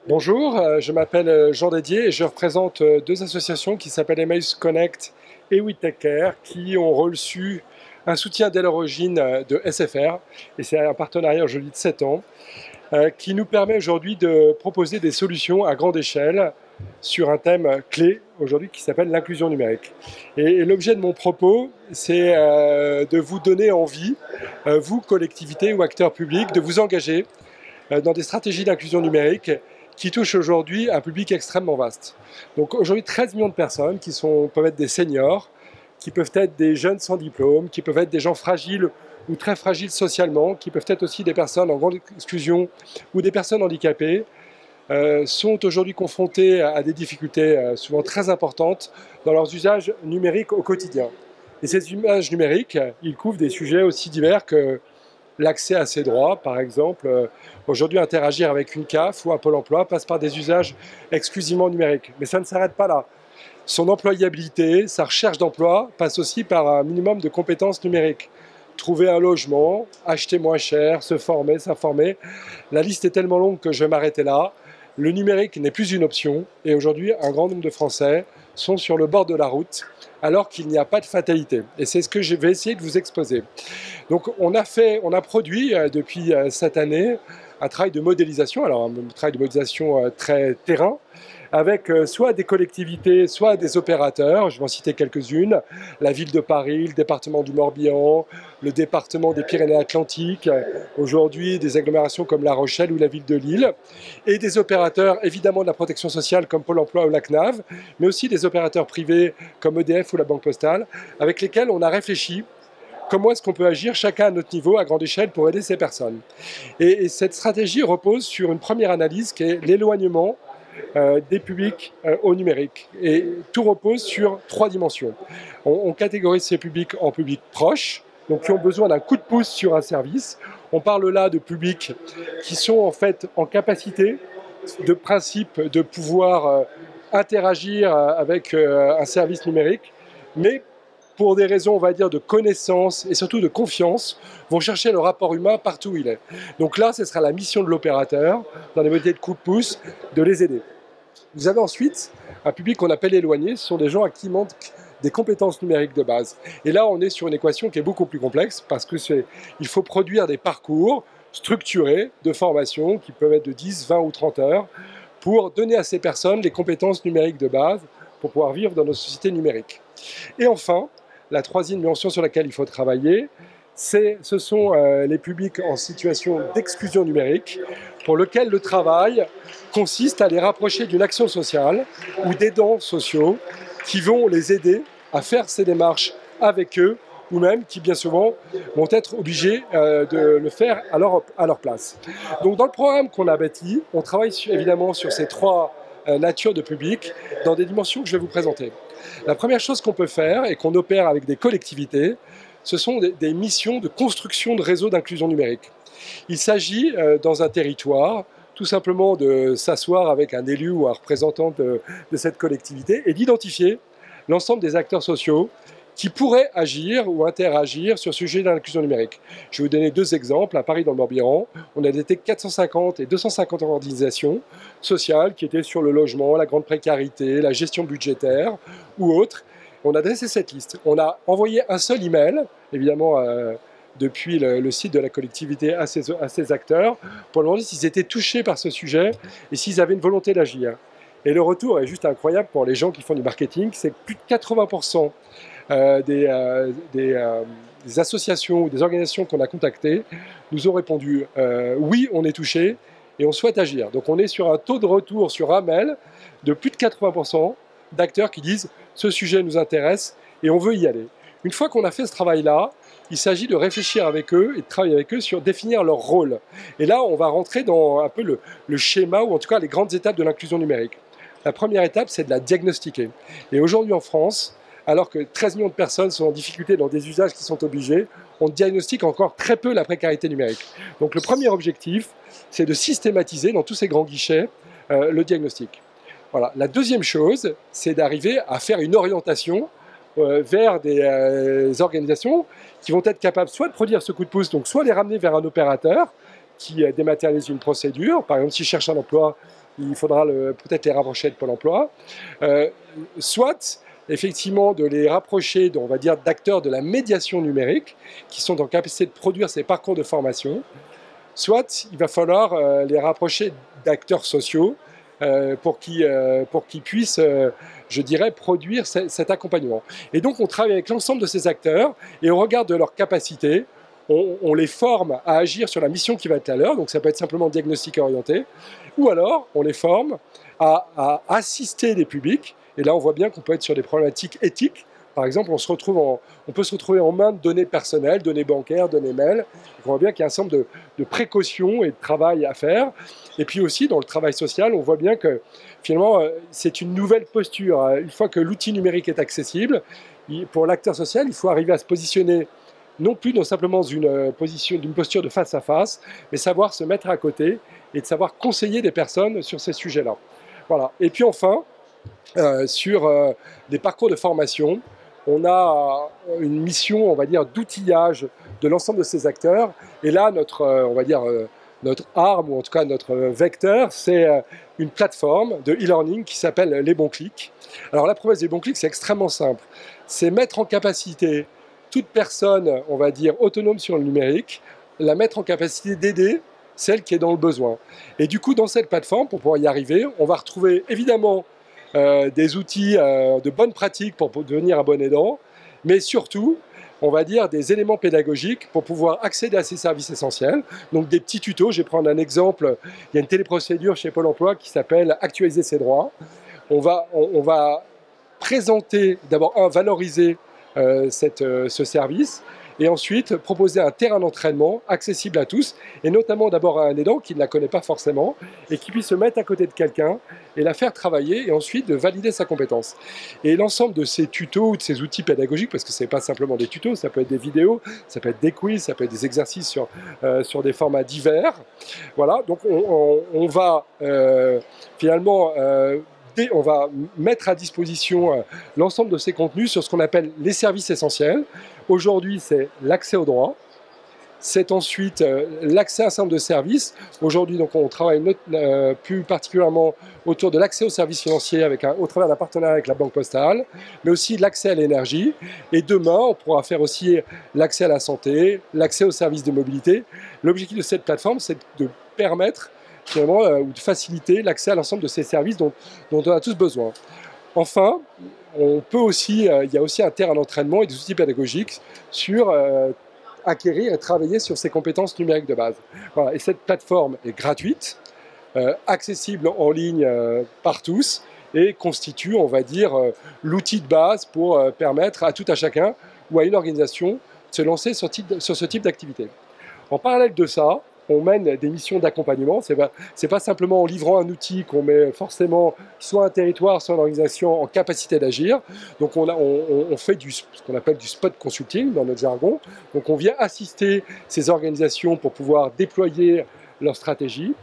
Bonjour, je m'appelle Jean Dédier et je représente deux associations qui s'appellent Emmaüs Connect et We Take Care qui ont reçu un soutien dès l'origine de SFR, et c'est un partenariat aujourd'hui de 7 ans qui nous permet aujourd'hui de proposer des solutions à grande échelle sur un thème clé aujourd'hui qui s'appelle l'inclusion numérique. Et l'objet de mon propos, c'est de vous donner envie, vous, collectivités ou acteurs publics, de vous engager dans des stratégies d'inclusion numérique qui touchent aujourd'hui un public extrêmement vaste. Donc aujourd'hui, 13 millions de personnes qui peuvent être des seniors, qui peuvent être des jeunes sans diplôme, qui peuvent être des gens fragiles ou très fragiles socialement, qui peuvent être aussi des personnes en grande exclusion ou des personnes handicapées, sont aujourd'hui confrontés à des difficultés souvent très importantes dans leurs usages numériques au quotidien. Et ces usages numériques, ils couvrent des sujets aussi divers que l'accès à ses droits, par exemple. Aujourd'hui, interagir avec une CAF ou un Pôle emploi passe par des usages exclusivement numériques. Mais ça ne s'arrête pas là. Son employabilité, sa recherche d'emploi passe aussi par un minimum de compétences numériques. Trouver un logement, acheter moins cher, se former, s'informer. La liste est tellement longue que je vais m'arrêter là. Le numérique n'est plus une option et aujourd'hui, un grand nombre de Français sont sur le bord de la route alors qu'il n'y a pas de fatalité. Et c'est ce que je vais essayer de vous exposer. Donc on a produit depuis cette année un travail de modélisation, alors un travail de modélisation très terrain, avec soit des collectivités, soit des opérateurs. Je vais en citer quelques-unes. La ville de Paris, le département du Morbihan, le département des Pyrénées-Atlantiques, aujourd'hui des agglomérations comme La Rochelle ou la ville de Lille, et des opérateurs évidemment de la protection sociale comme Pôle emploi ou la CNAV, mais aussi des opérateurs privés comme EDF ou la Banque Postale, avec lesquels on a réfléchi comment est-ce qu'on peut agir chacun à notre niveau, à grande échelle, pour aider ces personnes. Et cette stratégie repose sur une première analyse qui est l'éloignement des publics au numérique. Et tout repose sur 3 dimensions. On catégorise ces publics en publics proches, donc qui ont besoin d'un coup de pouce sur un service. On parle là de publics qui sont en fait en capacité de principe de pouvoir interagir avec un service numérique, mais pour des raisons, on va dire, de connaissance et surtout de confiance, vont chercher le rapport humain partout où il est. Donc là, ce sera la mission de l'opérateur, dans les modalités de coup de pouce, de les aider. Vous avez ensuite un public qu'on appelle éloigné, ce sont des gens à qui manquent des compétences numériques de base. Et là, on est sur une équation qui est beaucoup plus complexe, parce qu'il faut produire des parcours structurés de formation, qui peuvent être de 10, 20 ou 30 heures, pour donner à ces personnes les compétences numériques de base, pour pouvoir vivre dans nos sociétés numériques. Et enfin, la troisième dimension sur laquelle il faut travailler, ce sont les publics en situation d'exclusion numérique, pour lequel le travail consiste à les rapprocher d'une action sociale ou d'aidants sociaux qui vont les aider à faire ces démarches avec eux, ou même qui bien souvent vont être obligés de le faire à leur place. Donc dans le programme qu'on a bâti, on travaille évidemment sur ces 3 natures de public dans des dimensions que je vais vous présenter. La première chose qu'on peut faire et qu'on opère avec des collectivités, ce sont des missions de construction de réseaux d'inclusion numérique. Il s'agit dans un territoire tout simplement de s'asseoir avec un élu ou un représentant de cette collectivité et d'identifier l'ensemble des acteurs sociaux qui pourraient agir ou interagir sur ce sujet d'inclusion numérique. Je vais vous donner 2 exemples. À Paris, dans le Morbihan, on a détecté 450 et 250 organisations sociales qui étaient sur le logement, la grande précarité, la gestion budgétaire ou autres. On a dressé cette liste. On a envoyé un seul email, évidemment depuis le site de la collectivité à ces acteurs, pour demander s'ils étaient touchés par ce sujet et s'ils avaient une volonté d'agir. Et le retour est juste incroyable pour les gens qui font du marketing, c'est que plus de 80% des associations ou des organisations qu'on a contactées nous ont répondu oui, on est touché et on souhaite agir. Donc on est sur un taux de retour sur un mail de plus de 80% d'acteurs qui disent ce sujet nous intéresse et on veut y aller. Une fois qu'on a fait ce travail-là, il s'agit de réfléchir avec eux et de travailler avec eux sur définir leur rôle. Et là, on va rentrer dans un peu le schéma ou en tout cas les grandes étapes de l'inclusion numérique. La première étape, c'est de la diagnostiquer. Et aujourd'hui en France, alors que 13 millions de personnes sont en difficulté dans des usages qui sont obligés, on diagnostique encore très peu la précarité numérique. Donc le premier objectif, c'est de systématiser dans tous ces grands guichets le diagnostic. Voilà. La deuxième chose, c'est d'arriver à faire une orientation vers des organisations qui vont être capables soit de produire ce coup de pouce, donc soit les ramener vers un opérateur qui dématérialisent une procédure. Par exemple, s'ils cherchent un emploi, il faudra peut-être les rapprocher de Pôle emploi. Soit, effectivement, de les rapprocher, on va dire, d'acteurs de la médiation numérique, qui sont en capacité de produire ces parcours de formation. Soit, il va falloir les rapprocher d'acteurs sociaux pour qu'ils puissent, je dirais, produire cet accompagnement. Et donc, on travaille avec l'ensemble de ces acteurs et on regarde de leurs capacités. On les forme à agir sur la mission qui va être à l'heure, donc ça peut être simplement diagnostic orienté, ou alors on les forme à assister des publics, et là on voit bien qu'on peut être sur des problématiques éthiques. Par exemple, on peut se retrouver en main de données personnelles, données bancaires, données mail. On voit bien qu'il y a un certain nombre de précautions et de travail à faire. Et puis aussi, dans le travail social, on voit bien que finalement, c'est une nouvelle posture. Une fois que l'outil numérique est accessible, pour l'acteur social, il faut arriver à se positionner non plus simplement d'une posture de face à face, mais savoir se mettre à côté et de savoir conseiller des personnes sur ces sujets-là. Voilà. Et puis enfin, sur des parcours de formation, on a une mission, on va dire, d'outillage de l'ensemble de ces acteurs. Et là, on va dire, notre arme, ou en tout cas notre vecteur, c'est une plateforme de e-learning qui s'appelle Les Bons Clics. Alors la promesse des Bons Clics, c'est extrêmement simple. C'est mettre en capacité toute personne, on va dire, autonome sur le numérique, la mettre en capacité d'aider celle qui est dans le besoin. Et du coup, dans cette plateforme, pour pouvoir y arriver, on va retrouver évidemment des outils de bonnes pratiques pour devenir un bon aidant, mais surtout, on va dire, des éléments pédagogiques pour pouvoir accéder à ces services essentiels. Donc des petits tutos, je vais prendre un exemple, il y a une téléprocédure chez Pôle emploi qui s'appelle « Actualiser ses droits ». On va présenter, d'abord, valoriser ce service, et ensuite proposer un terrain d'entraînement accessible à tous, et notamment d'abord à un aidant qui ne la connaît pas forcément, et qui puisse se mettre à côté de quelqu'un et la faire travailler, et ensuite de valider sa compétence. Et l'ensemble de ces tutos ou de ces outils pédagogiques, parce que ce n'est pas simplement des tutos, ça peut être des vidéos, ça peut être des quiz, ça peut être des exercices sur des formats divers. Voilà, donc on va finalement on va mettre à disposition l'ensemble de ces contenus sur ce qu'on appelle les services essentiels. Aujourd'hui, c'est l'accès aux droits. C'est ensuite l'accès à un certain nombre de services. Aujourd'hui, donc, on travaille plus particulièrement autour de l'accès aux services financiers au travers d'un partenariat avec la Banque Postale, mais aussi l'accès à l'énergie. Et demain, on pourra faire aussi l'accès à la santé, l'accès aux services de mobilité. L'objectif de cette plateforme, c'est de permettre finalement, ou de faciliter l'accès à l'ensemble de ces services dont on a tous besoin. Enfin, il y a aussi un terrain d'entraînement et des outils pédagogiques sur acquérir et travailler sur ces compétences numériques de base. Voilà. Et cette plateforme est gratuite, accessible en ligne par tous, et constitue, on va dire, l'outil de base pour permettre à tout à chacun ou à une organisation de se lancer sur ce type d'activité. En parallèle de ça, on mène des missions d'accompagnement. C'est pas simplement en livrant un outil qu'on met forcément soit un territoire, soit une organisation en capacité d'agir. Donc on fait ce qu'on appelle du spot consulting dans notre jargon. Donc on vient assister ces organisations pour pouvoir déployer leur stratégie.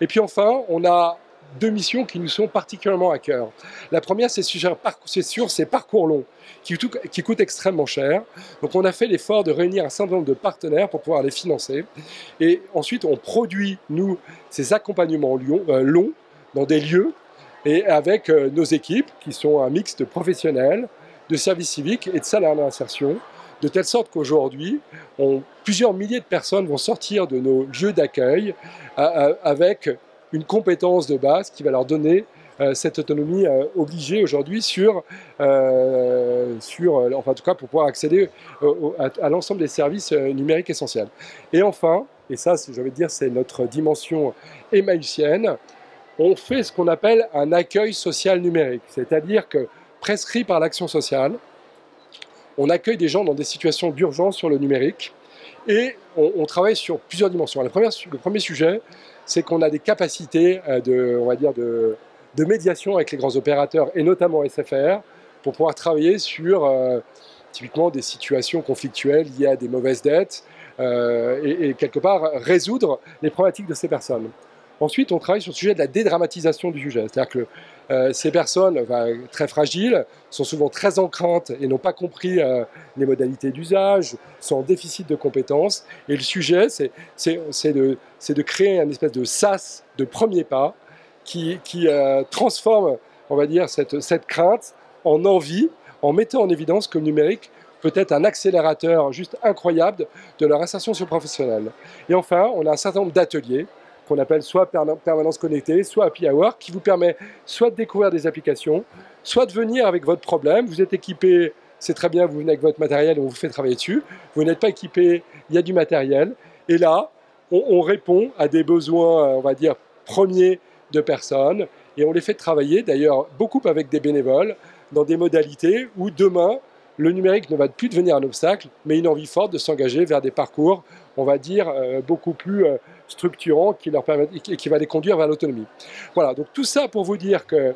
Et puis enfin, on a deux missions qui nous sont particulièrement à cœur. La première, c'est sur ces parcours longs qui coûtent extrêmement cher. Donc on a fait l'effort de réunir un certain nombre de partenaires pour pouvoir les financer. Et ensuite, on produit, nous, ces accompagnements longs dans des lieux et avec nos équipes qui sont un mix de professionnels, de services civiques et de salariés d'insertion, de telle sorte qu'aujourd'hui, plusieurs milliers de personnes vont sortir de nos lieux d'accueil avec une compétence de base qui va leur donner cette autonomie obligée aujourd'hui enfin en tout cas pour pouvoir accéder à l'ensemble des services numériques essentiels. Et enfin, et ça je vais dire c'est notre dimension emmaüsienne, on fait ce qu'on appelle un accueil social numérique, c'est-à-dire que prescrit par l'action sociale, on accueille des gens dans des situations d'urgence sur le numérique et on travaille sur plusieurs dimensions. Le premier sujet, c'est qu'on a des capacités de médiation avec les grands opérateurs, et notamment SFR, pour pouvoir travailler sur typiquement des situations conflictuelles liées à des mauvaises dettes, et quelque part résoudre les problématiques de ces personnes. Ensuite, on travaille sur le sujet de la dédramatisation du sujet, c'est-à-dire que Ces personnes très fragiles sont souvent très en crainte et n'ont pas compris les modalités d'usage, sont en déficit de compétences. Et le sujet, c'est de créer un espèce de sas de premier pas qui transforme, on va dire, cette crainte en envie, en mettant en évidence que le numérique peut être un accélérateur juste incroyable de leur insertion socio-professionnelle. Et enfin, on a un certain nombre d'ateliers qu'on appelle soit permanence connectée, soit happy hour, qui vous permet soit de découvrir des applications, soit de venir avec votre problème. Vous êtes équipé, c'est très bien, vous venez avec votre matériel et on vous fait travailler dessus. Vous n'êtes pas équipé, il y a du matériel. Et là, on répond à des besoins, on va dire, premiers de personnes, et on les fait travailler, d'ailleurs, beaucoup avec des bénévoles, dans des modalités où demain, le numérique ne va plus devenir un obstacle, mais une envie forte de s'engager vers des parcours, on va dire, beaucoup plus structurants qui leur permettent, et qui va les conduire vers l'autonomie. Voilà, donc tout ça pour vous dire qu'il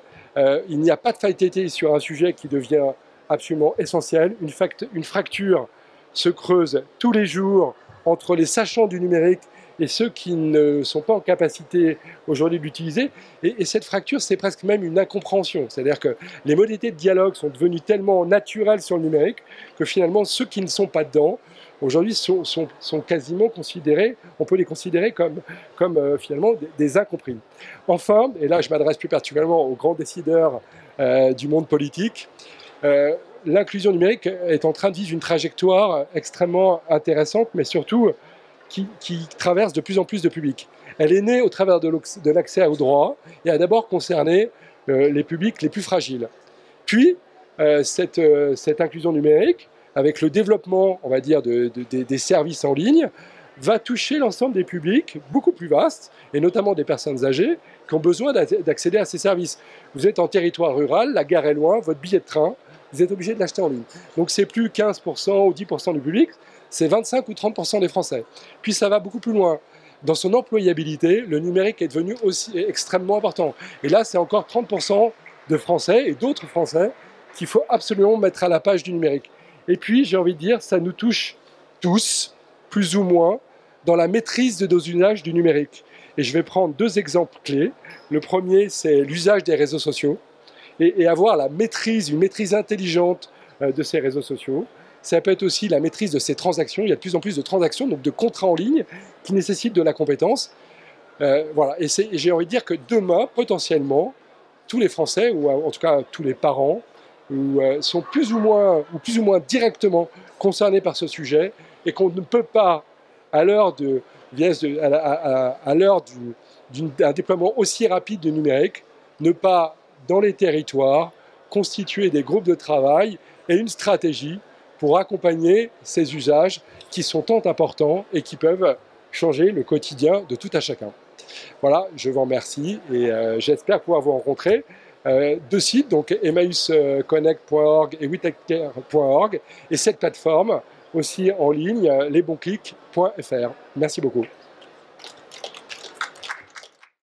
n'y a pas de fatalité sur un sujet qui devient absolument essentiel. Une fracture se creuse tous les jours entre les sachants du numérique et ceux qui ne sont pas en capacité aujourd'hui d'utiliser. Et cette fracture, c'est presque même une incompréhension. C'est-à-dire que les modalités de dialogue sont devenues tellement naturelles sur le numérique que finalement, ceux qui ne sont pas dedans, aujourd'hui, sont quasiment considérés, on peut les considérer comme finalement des incompris. Enfin, et là je m'adresse plus particulièrement aux grands décideurs du monde politique, l'inclusion numérique est en train de vivre une trajectoire extrêmement intéressante, mais surtout qui traverse de plus en plus de publics. Elle est née au travers de l'accès aux droits et a d'abord concerné les publics les plus fragiles. Puis, cette inclusion numérique, avec le développement, on va dire, des services en ligne, va toucher l'ensemble des publics beaucoup plus vastes, et notamment des personnes âgées, qui ont besoin d'accéder à ces services. Vous êtes en territoire rural, la gare est loin, votre billet de train, vous êtes obligé de l'acheter en ligne. Donc c'est plus 15% ou 10% du public, c'est 25 ou 30% des Français. Puis ça va beaucoup plus loin. Dans son employabilité, le numérique est devenu aussi extrêmement important. Et là, c'est encore 30% de Français et d'autres Français qu'il faut absolument mettre à la page du numérique. Et puis, j'ai envie de dire, ça nous touche tous, plus ou moins, dans la maîtrise de nos usages du numérique. Et je vais prendre deux exemples clés. Le premier, c'est l'usage des réseaux sociaux et avoir une maîtrise intelligente de ces réseaux sociaux. Ça peut être aussi la maîtrise de ces transactions. Il y a de plus en plus de transactions, donc de contrats en ligne, qui nécessitent de la compétence. Voilà. Et j'ai envie de dire que demain, potentiellement, tous les Français, ou en tout cas tous les parents, sont plus ou moins directement concernés par ce sujet, et qu'on ne peut pas, à l'heure d'un déploiement aussi rapide du numérique, ne pas, dans les territoires, constituer des groupes de travail et une stratégie pour accompagner ces usages qui sont tant importants et qui peuvent changer le quotidien de tout à chacun. Voilà, je vous remercie et j'espère pouvoir vous rencontrer. Deux sites, donc emmausconnect.org et witechcare.org, et cette plateforme aussi en ligne, lesbonclics.fr. Merci beaucoup.